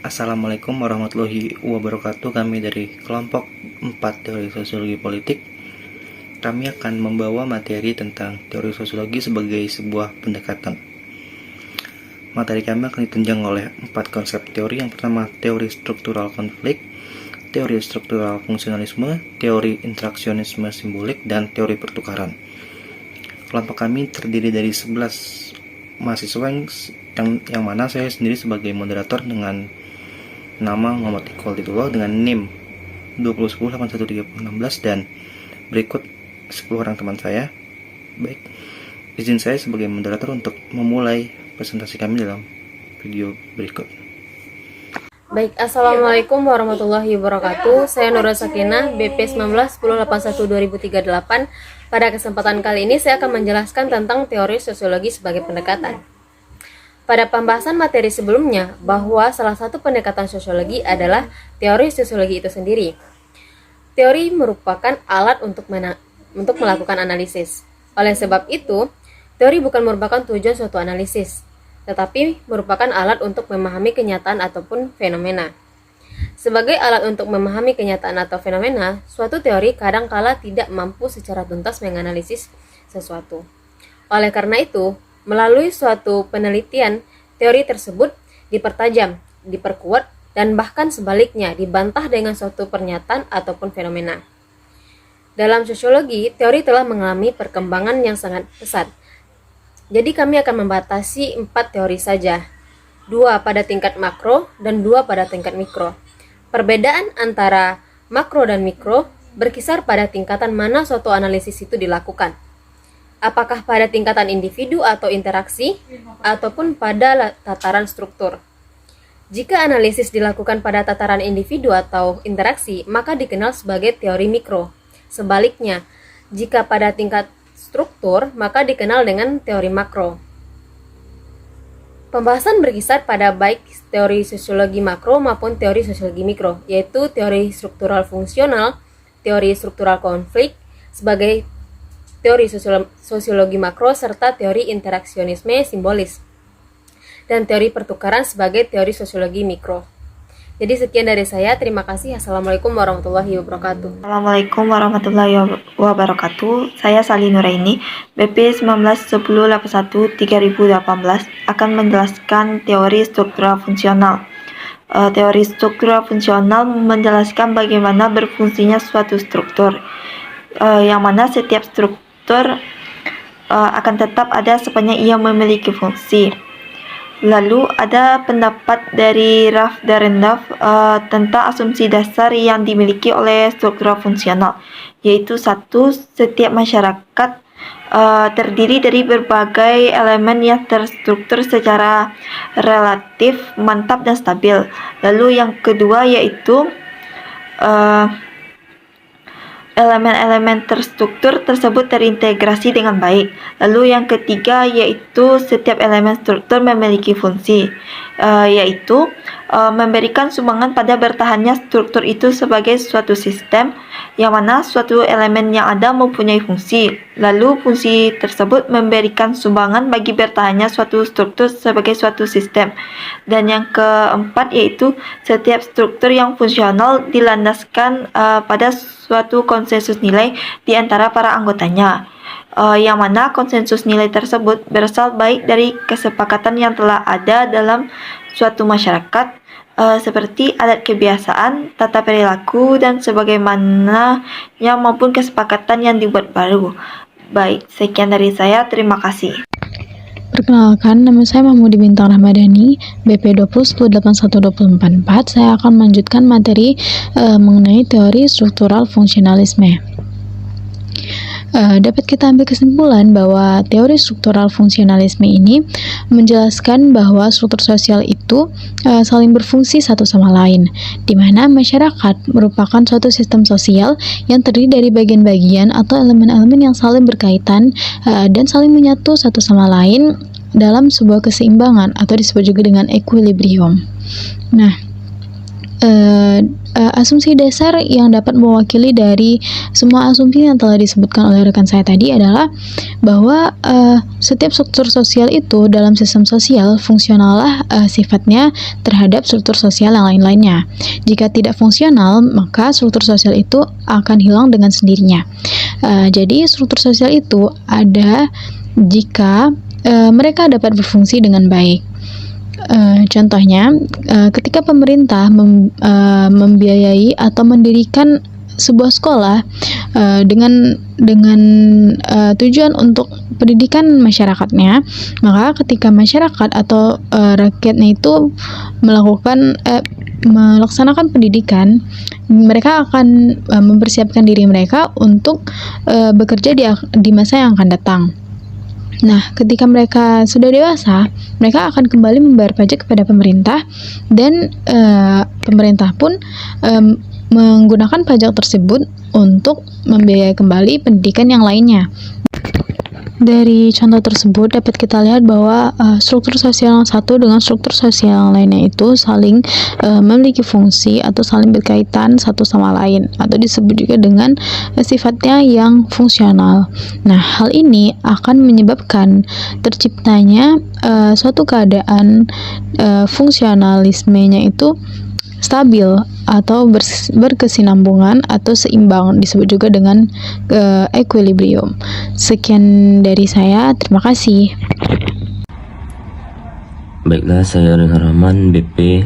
Assalamualaikum warahmatullahi wabarakatuh. Kami dari kelompok 4 teori sosiologi politik. Kami akan membawa materi tentang teori sosiologi sebagai sebuah pendekatan. Materi kami akan ditunjang oleh 4 konsep teori. Yang pertama, teori struktural konflik, teori struktural fungsionalisme, teori interaksionisme simbolik, dan teori pertukaran. Kelompok kami terdiri dari 11 mahasiswa yang mana saya sendiri sebagai moderator dengan nama Muhammad Iqbal Tidullah dengan NIM 2010813016 dan berikut 10 orang teman saya. Baik, izin saya sebagai moderator untuk memulai presentasi kami dalam video berikut. Baik, Assalamualaikum warahmatullahi wabarakatuh. Saya Nura Sakinah, BP 191081-2038. Pada kesempatan kali ini saya akan menjelaskan tentang teori sosiologi sebagai pendekatan. Pada pembahasan materi sebelumnya, bahwa salah satu pendekatan sosiologi adalah teori sosiologi itu sendiri. Teori merupakan alat untuk melakukan analisis. Oleh sebab itu, teori bukan merupakan tujuan suatu analisis, tetapi merupakan alat untuk memahami kenyataan ataupun fenomena. Sebagai alat untuk memahami kenyataan atau fenomena, suatu teori kadangkala tidak mampu secara tuntas menganalisis sesuatu. Oleh karena itu, melalui suatu penelitian, teori tersebut dipertajam, diperkuat, dan bahkan sebaliknya dibantah dengan suatu pernyataan ataupun fenomena. Dalam sosiologi, teori telah mengalami perkembangan yang sangat pesat. Jadi kami akan membatasi 4 teori saja, 2 pada tingkat makro dan 2 pada tingkat mikro. Perbedaan antara makro dan mikro berkisar pada tingkatan mana suatu analisis itu dilakukan. Apakah pada tingkatan individu atau interaksi, ataupun pada tataran struktur. Jika analisis dilakukan pada tataran individu atau interaksi, maka dikenal sebagai teori mikro. Sebaliknya, jika pada tingkat struktur, maka dikenal dengan teori makro. Pembahasan berkisar pada baik teori sosiologi makro maupun teori sosiologi mikro, yaitu teori struktural fungsional, teori struktural konflik sebagai teori sosiologi makro, serta teori interaksionisme simbolis, dan teori pertukaran sebagai teori sosiologi mikro. Jadi sekian dari saya, terima kasih. Assalamualaikum warahmatullahi wabarakatuh. Assalamualaikum warahmatullahi wabarakatuh. Saya Sali Nuraini, BP 191081-3018 akan menjelaskan teori struktural fungsional. Teori struktural fungsional menjelaskan bagaimana berfungsinya suatu struktur, yang mana setiap struktur akan tetap ada sepanjang ia memiliki fungsi. Lalu ada pendapat dari Ralph Dahrendorf tentang asumsi dasar yang dimiliki oleh struktural fungsional, yaitu 1. Setiap masyarakat terdiri dari berbagai elemen yang terstruktur secara relatif, mantap, dan stabil. Lalu yang kedua yaitu elemen-elemen terstruktur tersebut terintegrasi dengan baik. Lalu yang ketiga yaitu setiap elemen struktur memiliki fungsi, yaitu memberikan sumbangan pada bertahannya struktur itu sebagai suatu sistem, yang mana suatu elemen yang ada mempunyai fungsi. Lalu fungsi tersebut memberikan sumbangan bagi bertahannya suatu struktur sebagai suatu sistem. Dan yang keempat yaitu setiap struktur yang fungsional dilandaskan pada suatu konsensus nilai di antara para anggotanya, yang mana konsensus nilai tersebut berasal baik dari kesepakatan yang telah ada dalam suatu masyarakat, seperti adat kebiasaan, tata perilaku, dan sebagaimana yang maupun kesepakatan yang dibuat baru. Baik, sekian dari saya, terima kasih. Perkenalkan, nama saya Mahmudi Bintang Rahmadani, BP 20108124. Saya akan melanjutkan materi mengenai teori struktural fungsionalisme. Dapat kita ambil kesimpulan bahwa teori struktural fungsionalisme ini menjelaskan bahwa struktur sosial itu saling berfungsi satu sama lain, di mana masyarakat merupakan suatu sistem sosial yang terdiri dari bagian-bagian atau elemen-elemen yang saling berkaitan dan saling menyatu satu sama lain dalam sebuah keseimbangan atau disebut juga dengan equilibrium. Nah, asumsi dasar yang dapat mewakili dari semua asumsi yang telah disebutkan oleh rekan saya tadi adalah bahwa setiap struktur sosial itu dalam sistem sosial fungsionallah sifatnya terhadap struktur sosial yang lain-lainnya. Jika tidak fungsional, maka struktur sosial itu akan hilang dengan sendirinya. Jadi struktur sosial itu ada jika mereka dapat berfungsi dengan baik. Contohnya, ketika pemerintah membiayai atau mendirikan sebuah sekolah dengan tujuan untuk pendidikan masyarakatnya, maka ketika masyarakat atau rakyatnya itu melaksanakan pendidikan, mereka akan mempersiapkan diri mereka untuk bekerja di masa yang akan datang. Nah, ketika mereka sudah dewasa, mereka akan kembali membayar pajak kepada pemerintah dan pemerintah pun menggunakan pajak tersebut untuk membiayai kembali pendidikan yang lainnya. Dari contoh tersebut dapat kita lihat bahwa struktur sosial yang satu dengan struktur sosial yang lainnya itu saling memiliki fungsi atau saling berkaitan satu sama lain, atau disebut juga dengan sifatnya yang fungsional. Nah, hal ini akan menyebabkan terciptanya suatu keadaan fungsionalismenya itu stabil atau berkesinambungan atau seimbang, disebut juga dengan equilibrium. Sekian dari saya, terima kasih. Baiklah, saya Renhar Rahman, BP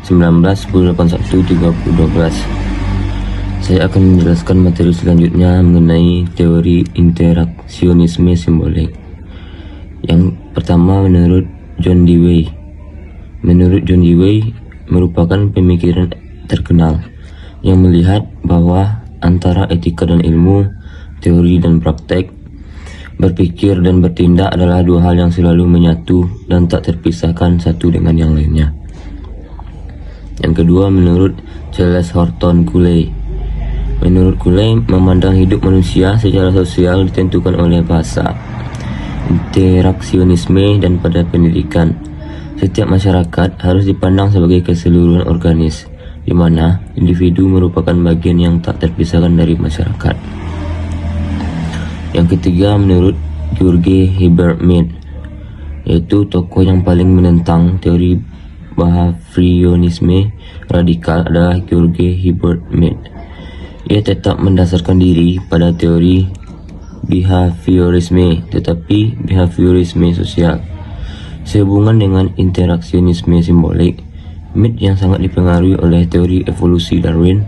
19/1081/2012. Saya akan menjelaskan materi selanjutnya mengenai teori interaksionisme simbolik. Yang pertama, menurut John Dewey. Menurut John Dewey, merupakan pemikiran terkenal yang melihat bahwa antara etika dan ilmu, teori dan praktek, berpikir dan bertindak adalah dua hal yang selalu menyatu dan tak terpisahkan satu dengan yang lainnya. Yang kedua, menurut Charles Horton Cooley. Menurut Cooley, memandang hidup manusia secara sosial ditentukan oleh bahasa, interaksionisme, dan pada pendidikan. Setiap masyarakat harus dipandang sebagai keseluruhan organis, di mana individu merupakan bagian yang tak terpisahkan dari masyarakat. Yang ketiga, menurut George Herbert Mead, yaitu tokoh yang paling menentang teori behaviorisme radikal adalah George Herbert Mead. Ia tetap mendasarkan diri pada teori behaviorisme, tetapi behaviorisme sosial. Sehubungan dengan interaksionisme simbolik, Mead yang sangat dipengaruhi oleh teori evolusi Darwin,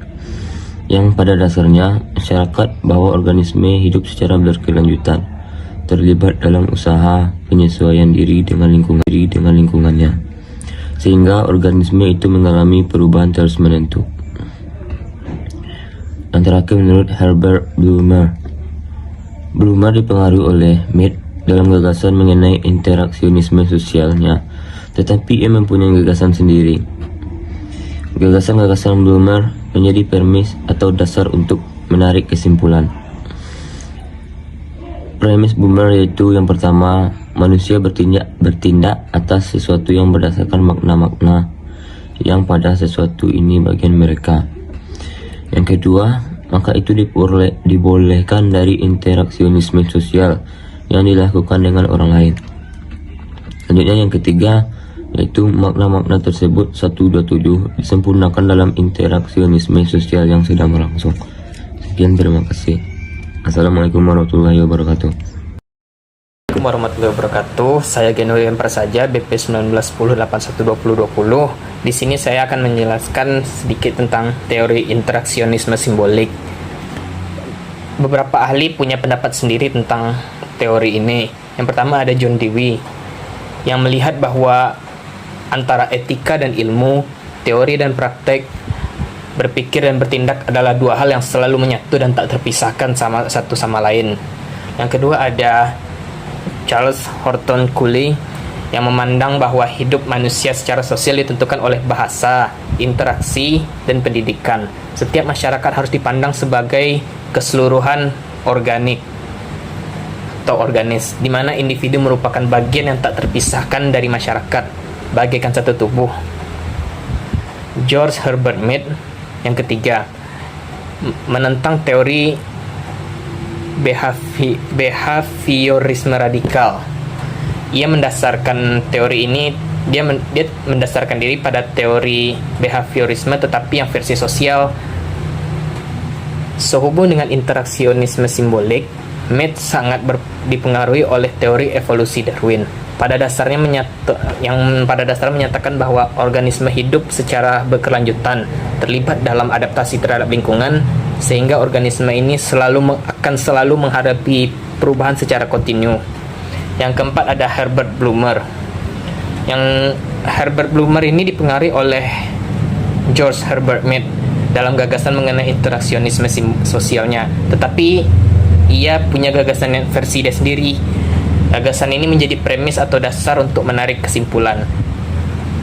yang pada dasarnya masyarakat bahwa organisme hidup secara berkelanjutan, terlibat dalam usaha penyesuaian diri dengan lingkungannya, sehingga organisme itu mengalami perubahan terus menerus. Dan terakhir, menurut Herbert Blumer. Blumer dipengaruhi oleh Mead dalam gagasan mengenai interaksionisme sosialnya, tetapi ia mempunyai gagasan sendiri. Gagasan-gagasan Blumer menjadi premis atau dasar untuk menarik kesimpulan. Premis Blumer yaitu yang pertama, manusia bertindak atas sesuatu yang berdasarkan makna-makna yang pada sesuatu ini bagian mereka. Yang kedua, maka itu dibolehkan dari interaksionisme sosial yang dilakukan dengan orang lain. Selanjutnya yang ketiga, yaitu makna-makna tersebut 127 disempurnakan dalam interaksionisme sosial yang sedang berlangsung. Sekian, terima kasih. Assalamualaikum warahmatullahi wabarakatuh. Assalamualaikum warahmatullahi wabarakatuh. Saya Genulian Prasaja, BP 19/1081/2020. Di sini saya akan menjelaskan sedikit tentang teori interaksionisme simbolik. Beberapa ahli punya pendapat sendiri tentang teori ini. Yang pertama ada John Dewey yang melihat bahwa antara etika dan ilmu, teori dan praktek, berpikir dan bertindak adalah dua hal yang selalu menyatu dan tak terpisahkan satu sama lain. Yang kedua ada Charles Horton Cooley yang memandang bahwa hidup manusia secara sosial ditentukan oleh bahasa, interaksi, dan pendidikan. Setiap masyarakat harus dipandang sebagai keseluruhan organik atau organis, di mana individu merupakan bagian yang tak terpisahkan dari masyarakat, bagaikan satu tubuh. George Herbert Mead. Yang ketiga, menentang teori behaviorisme radikal. Ia mendasarkan teori ini, dia mendasarkan diri pada teori behaviorisme tetapi yang versi sosial. Sehubung dengan interaksionisme simbolik, Mead sangat dipengaruhi oleh teori evolusi Darwin. Yang pada dasarnya menyatakan bahwa organisme hidup secara berkelanjutan terlibat dalam adaptasi terhadap lingkungan, sehingga organisme ini akan selalu menghadapi perubahan secara kontinu. Yang keempat ada Herbert Blumer. Yang Herbert Blumer ini dipengaruhi oleh George Herbert Mead dalam gagasan mengenai interaksionisme sosialnya, tetapi ia punya gagasan versi dia sendiri. Gagasan ini menjadi premis atau dasar untuk menarik kesimpulan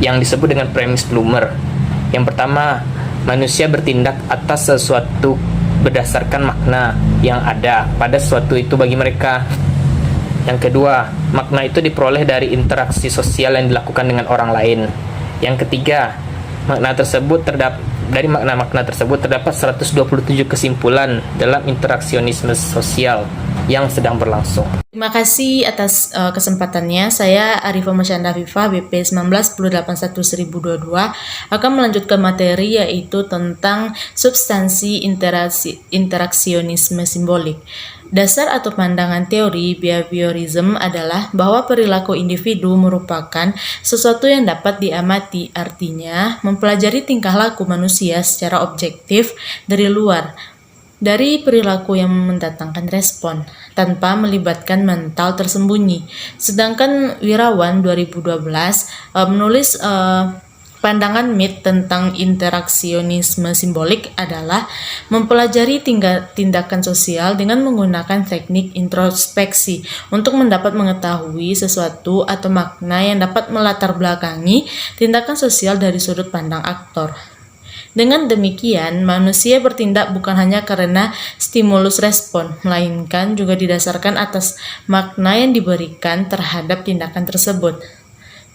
yang disebut dengan premis Blumer. Yang pertama, manusia bertindak atas sesuatu berdasarkan makna yang ada pada sesuatu itu bagi mereka. Yang kedua, makna itu diperoleh dari interaksi sosial yang dilakukan dengan orang lain. Yang ketiga, dari makna-makna tersebut terdapat 127 kesimpulan dalam interaksionisme sosial yang sedang berlangsung. Terima kasih atas kesempatannya. Saya Arifah Masyanda Afifah, BP 19/1081/1022 akan melanjutkan materi yaitu tentang substansi interaksionisme simbolik. Dasar atau pandangan teori behaviorism adalah bahwa perilaku individu merupakan sesuatu yang dapat diamati, artinya mempelajari tingkah laku manusia secara objektif dari luar, dari perilaku yang mendatangkan respon, tanpa melibatkan mental tersembunyi. Sedangkan Wirawan 2012 menulis pandangan Mead tentang interaksionisme simbolik adalah mempelajari tindakan sosial dengan menggunakan teknik introspeksi untuk mendapat mengetahui sesuatu atau makna yang dapat melatar belakangi tindakan sosial dari sudut pandang aktor. Dengan demikian, manusia bertindak bukan hanya karena stimulus respon, melainkan juga didasarkan atas makna yang diberikan terhadap tindakan tersebut.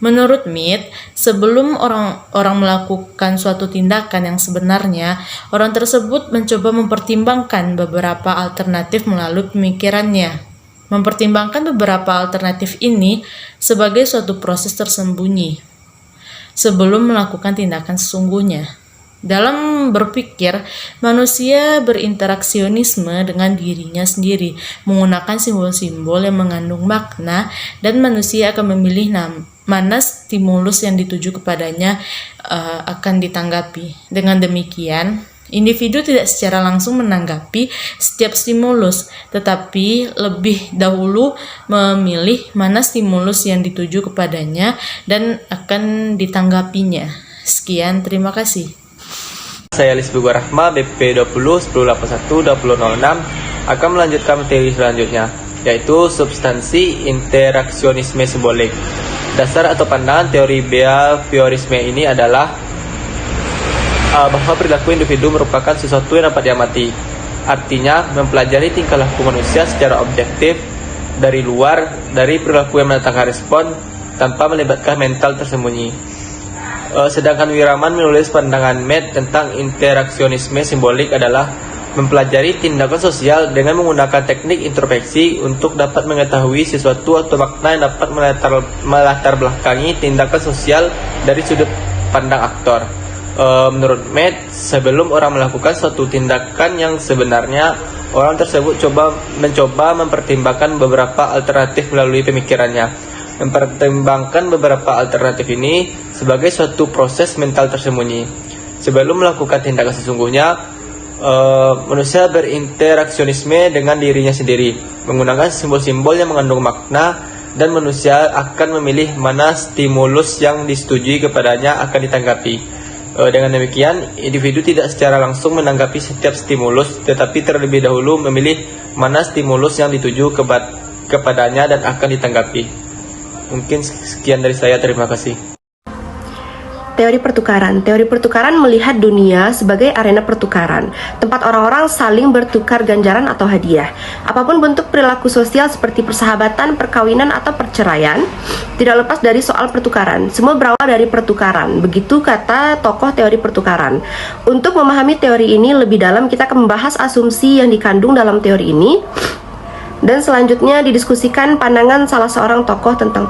Menurut Mead, sebelum orang melakukan suatu tindakan yang sebenarnya, orang tersebut mencoba mempertimbangkan beberapa alternatif melalui pemikirannya. Mempertimbangkan beberapa alternatif ini sebagai suatu proses tersembunyi sebelum melakukan tindakan sesungguhnya. Dalam berpikir, manusia berinteraksionisme dengan dirinya sendiri, menggunakan simbol-simbol yang mengandung makna, dan manusia akan memilih mana stimulus yang dituju kepadanya akan ditanggapi. Dengan demikian, individu tidak secara langsung menanggapi setiap stimulus, tetapi lebih dahulu memilih mana stimulus yang dituju kepadanya dan akan ditanggapinya. Sekian, terima kasih. Saya Lisbuga Rahma, BP 20/1081/2006 akan melanjutkan materi selanjutnya, yaitu substansi interaksionisme simbolik. Dasar atau pandangan teori behaviorisme ini adalah bahwa perilaku individu merupakan sesuatu yang dapat diamati. Artinya, mempelajari tingkah laku manusia secara objektif dari luar, dari perilaku yang mendatangkan respon tanpa melibatkan mental tersembunyi. Sedangkan Wiraman menulis pandangan Mead tentang interaksionisme simbolik adalah mempelajari tindakan sosial dengan menggunakan teknik introspeksi untuk dapat mengetahui sesuatu atau makna yang dapat melatar belakangi tindakan sosial dari sudut pandang aktor. Menurut Mead, sebelum orang melakukan suatu tindakan yang sebenarnya, orang tersebut mencoba mempertimbangkan beberapa alternatif melalui pemikirannya. Mempertimbangkan beberapa alternatif ini sebagai suatu proses mental tersembunyi. Sebelum melakukan tindakan sesungguhnya, manusia berinteraksionisme dengan dirinya sendiri, menggunakan simbol-simbol yang mengandung makna, dan manusia akan memilih mana stimulus yang disetujui kepadanya akan ditanggapi. Dengan demikian, individu tidak secara langsung menanggapi setiap stimulus, tetapi terlebih dahulu memilih mana stimulus yang dituju kepadanya dan akan ditanggapi. Mungkin sekian dari saya, terima kasih. Teori pertukaran. Teori pertukaran melihat dunia sebagai arena pertukaran, tempat orang-orang saling bertukar ganjaran atau hadiah. Apapun bentuk perilaku sosial seperti persahabatan, perkawinan, atau perceraian, tidak lepas dari soal pertukaran. Semua berawal dari pertukaran. Begitu kata tokoh teori pertukaran. Untuk memahami teori ini lebih dalam, kita akan membahas asumsi yang dikandung dalam teori ini. Dan selanjutnya didiskusikan pandangan salah seorang tokoh tentang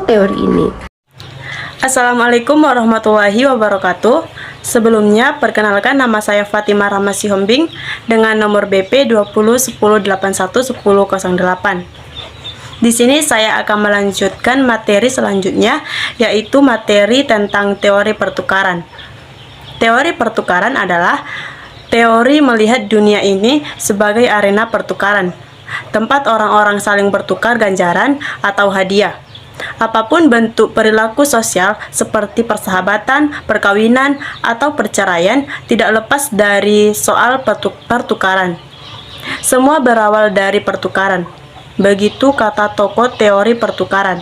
teori ini. Assalamualaikum warahmatullahi wabarakatuh. Sebelumnya, perkenalkan nama saya Fatimah Rahma Sihombing dengan nomor BP 2010811008. Di sini saya akan melanjutkan materi selanjutnya, yaitu materi tentang teori pertukaran. Teori pertukaran adalah teori melihat dunia ini sebagai arena pertukaran, tempat orang-orang saling bertukar ganjaran atau hadiah. Apapun bentuk perilaku sosial seperti persahabatan, perkawinan, atau perceraian tidak lepas dari soal pertukaran. Semua berawal dari pertukaran. Begitu kata tokoh teori pertukaran.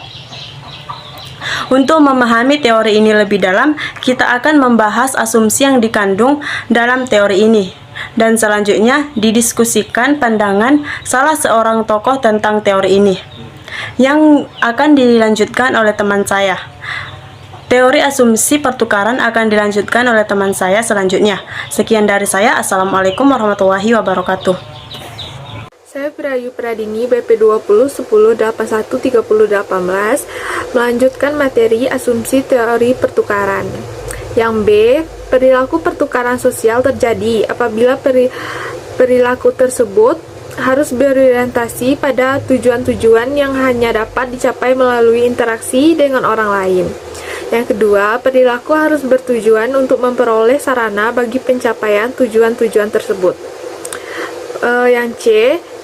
Untuk memahami teori ini lebih dalam, kita akan membahas asumsi yang dikandung dalam teori ini. Dan selanjutnya didiskusikan pandangan salah seorang tokoh tentang teori ini, yang akan dilanjutkan oleh teman saya. Teori asumsi pertukaran akan dilanjutkan oleh teman saya selanjutnya. Sekian dari saya. Assalamualaikum warahmatullahi wabarakatuh. Saya Brayu Pradini, BP 2010813018, melanjutkan materi asumsi teori pertukaran. Yang B, perilaku pertukaran sosial terjadi apabila perilaku tersebut harus berorientasi pada tujuan-tujuan yang hanya dapat dicapai melalui interaksi dengan orang lain. Yang kedua, perilaku harus bertujuan untuk memperoleh sarana bagi pencapaian tujuan-tujuan tersebut. Yang C,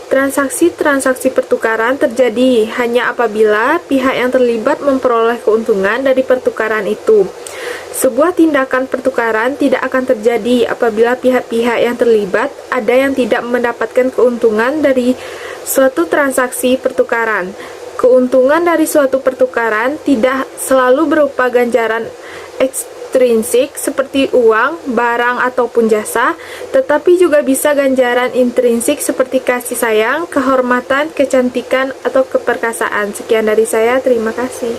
transaksi-transaksi pertukaran terjadi hanya apabila pihak yang terlibat memperoleh keuntungan dari pertukaran itu. Sebuah tindakan pertukaran tidak akan terjadi apabila pihak-pihak yang terlibat ada yang tidak mendapatkan keuntungan dari suatu transaksi pertukaran. Keuntungan dari suatu pertukaran tidak selalu berupa ganjaran ekstrinsik seperti uang, barang, ataupun jasa, tetapi juga bisa ganjaran intrinsik seperti kasih sayang, kehormatan, kecantikan, atau keperkasaan. Sekian dari saya, terima kasih.